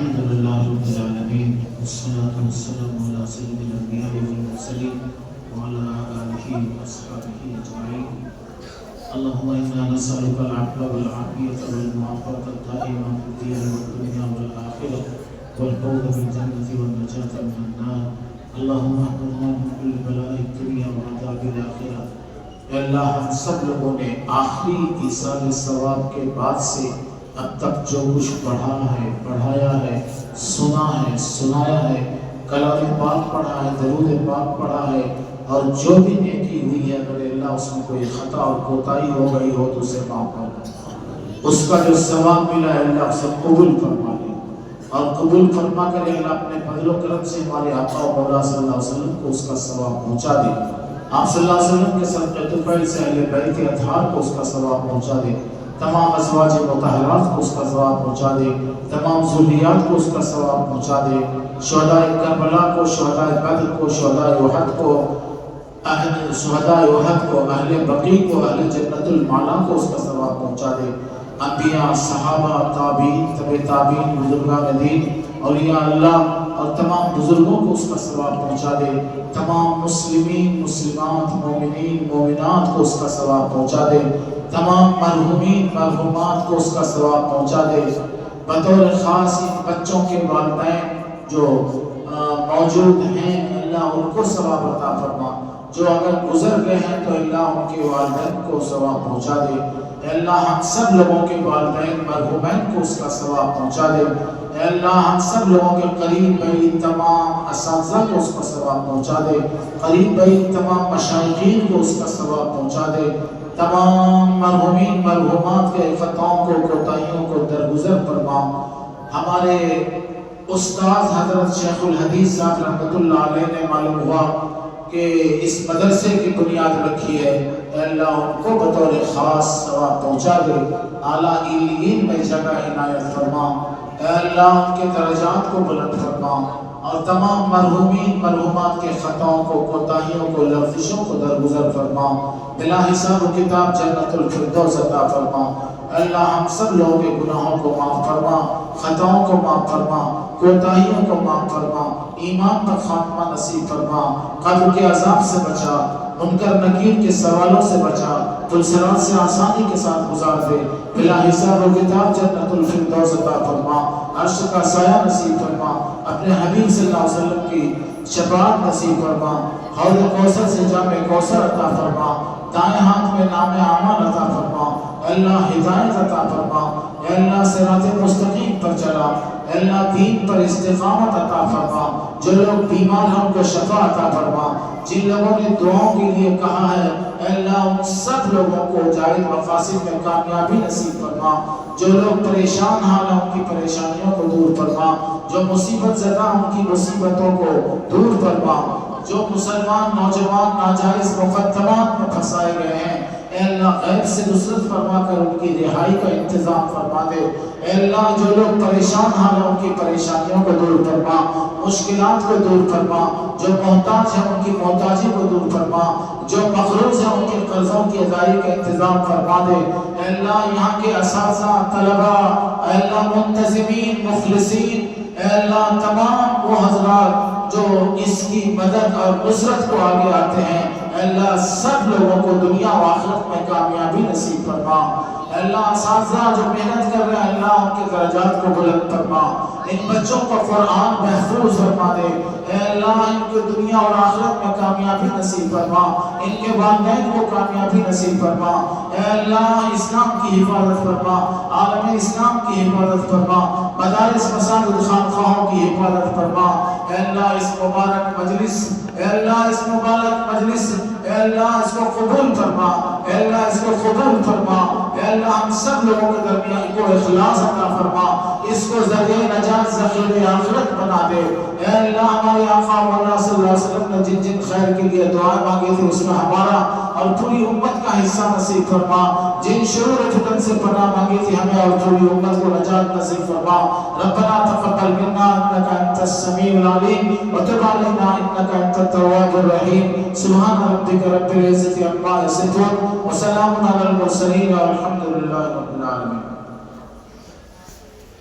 الحمد لله رب العالمين والصلاة والسلام على سيد الأنبياء والمرسلين وعلى آله وأصحابه أجمعين. اللهم إنا نسألك العفو والعافية والمعافاة الدائمة في الدين والدنيا والآخرة والفوز بالجنة والنجاة من النار. اللهم احفظنا من كل بلاء الدنيا وعذاب الآخرة. اے اللہ ہم سب لوگوں نے آخری ایصال ثواب کے بعد سے اب تک جو کچھ پڑھا ہے، پڑھایا ہے، سنا ہے، سنایا ہے، کلام پاک پڑھا ہے، درود پاک پڑھا ہے، اور جو بھی نیکی ہوئی ہے اگر اللہ اس میں کوئی خطا اور کوتاہی ہو گئی ہو تو اسے معاف کر دے. اس کا جو ثواب ملا ہے اللہ اسے قبول فرما لے، اور قبول فرما کر اللہ اپنے فضل و کرم سے ہمارے آقا و مولا صلی اللہ علیہ وسلم کو اس کا ثواب پہنچا دے. آپ صلی اللہ علیہ وسلم کے صدقہ طفیل سے اہل بیت اطہار کو اس کا ثواب پہنچا دے، تمام ازواج مطہرات کو اس کا ثواب پہنچا دے، تمام ذریات کو اس کا ثواب پہنچا دے، شہداء کربلا کو، شہداء بدر کو، شہداء احد کو، شہداء احد کو، اہل بقیع کو، اہل جنت المعلا کو اس کا ثواب پہنچا دے. انبیاء، صحابہ، تابعین، تبع تابعین، بزرگان دین، اولیاء اللہ اور تمام بزرگوں کو اس کا ثواب پہنچا دے. تمام مسلمین، مسلمات، مومنین، مومنات کو اس کا ثواب پہنچا دے. تمام مرحومین، مرحومات کو اس کا ثواب پہنچا دے. بطور خاص ان بچوں کے والدین جو موجود ہیں اللہ ان کو ثواب عطا فرما، جو اگر گزر گئے ہیں تو اللہ ان کے والدین کو ثواب پہنچا دے. اے اللہ ہم سب لوگوں کے والدین مرحومین کو اس کا ثواب پہنچا دے. اے اللہ ہم سب لوگوں کے قریب بعید تمام اساتذہ کو اس کا ثواب پہنچا دے. قریب بعید تمام مشائخین کو اس کا ثواب پہنچا دے. تمام مرحومین مرحومات کے خطاؤں کو، کوتاہیوں کو درگزر فرما. ہمارے استاد حضرت شیخ الحدیث صاحب رحمۃ اللہ علیہ نے معلوم ہوا کہ اس مدرسے کی بنیاد رکھی ہے. اے اللہ ان کو بطور خاص ثواب پہنچا دے، اعلیٰ علیین میں جگہ عنایت فرما. اے اللہ ان کے درجات کو بلند فرما، اور تمام مرحومین مرحومات کے خطاؤں کو، کوتاہیوں کو، لغزشوں کو درگزر فرما. بلا حساب و کتاب جنت الفردوس عطا فرما. اے اللہ ہم سب لوگوں کے گناہوں کو معاف فرما، خطاؤں کو معاف فرما، کوتاہیوں کو معاف فرما. ایمان پر خاتمہ نصیب فرما. قبر کے عذاب سے بچا، منکر نکیر کے سوالوں سے بچا، پلسرات سے آسانی کے ساتھ گزار دے. بلا حساب و کتاب جنت الفردوس عطا فرما. عرش کا سایہ نصیب فرما. اپنے حبیب صلی اللہ علیہ وسلم کی شفاعت نصیب فرما. حوض کوثر سے جام کوثر عطا فرما. دائیں ہاتھ میں نام اعمال عطا فرما. اے اللہ ہدایت عطا فرما. اے اللہ صراط مستقیم پر چلا. اے اللہ دین پر استقامت عطا فرما. جو لوگ بیمار ہیں ان کو شفا عطا فرما. جن لوگوں نے دعاؤں کے لیے کہا ہے اے اللہ ان سب لوگوں کو جائز مقاصد میں کامیابی نصیب فرما. جو لوگ پریشان حال ہیں ان کی پریشانیوں کو دور فرما. جو مصیبت زدہ ان کی مصیبتوں کو دور فرما. جو مسلمان نوجوان ناجائز مقدمات میں پھنسائے گئے ہیں اے اللہ غیب سے نصرت فرما کر ان کی رہائی کا انتظام فرما دے. اے اللہ جو لوگ پریشان حال ہیں ان کی پریشانیوں کو دور فرما، مشکلات کو دور فرما. جو محتاج ہیں ان کی محتاجی کو دور فرما. جو مقروض ہیں ان کے قرضوں کی ادائیگی کا انتظام فرما دے. اے اللہ یہاں کے اساتذہ، طلباء، اے اللہ منتظمین، مخلصین، اے اللہ تمام وہ حضرات جو اس کی مدد اور نصرت کو آگے آتے ہیں اے اللہ سب لوگوں کو دنیا و آخرت میں کامیابی نصیب فرما. اے اللہ اساتذہ جو محنت کر رہے ہیں اللہ ان کے درجات کو بلند فرما. ان بچوں کو قرآن محفوظ فرما دے. اے اللہ ان کو دنیا اور آخرت میں کامیابی نصیب فرما. ان کے والدین کو کامیابی نصیب فرما. اے اللہ اسلام کی حفاظت فرما، عالم اسلام کی حفاظت فرما، مدارس مساجد خانقاہوں کی حفاظت فرما. اے اللہ اس مبارک مجلس، اے اللہ اس مبارک مجلس، اے اللہ اس کو قبول فرما. اے اللہ اس کو قبول فرما. اے اللہ ہم سب لوگوں کے درمیان کو اخلاص عطا فرما. اس کو ذریعہ نجات ذخیرہ آخرت بنا دے. اے اللہ ہمارے آقا مولا صلی اللہ علیہ وسلم نے جن جن خیر کے لیے دعائیں مانگی تھی اس میں ہمارا اور پوری امت کا حصہ نصیب فرما. جن شرور فتن سے پناہ مانگی تھی ہمیں اور پوری امت کو نجات نصیب فرما. ربنا تقبل منا انك انت السميع العليم وتب علينا انك انت التواب الرحيم. سبحان ربك رب العزة عما يصفون وسلام على المرسلين والحمد لله رب العالمين.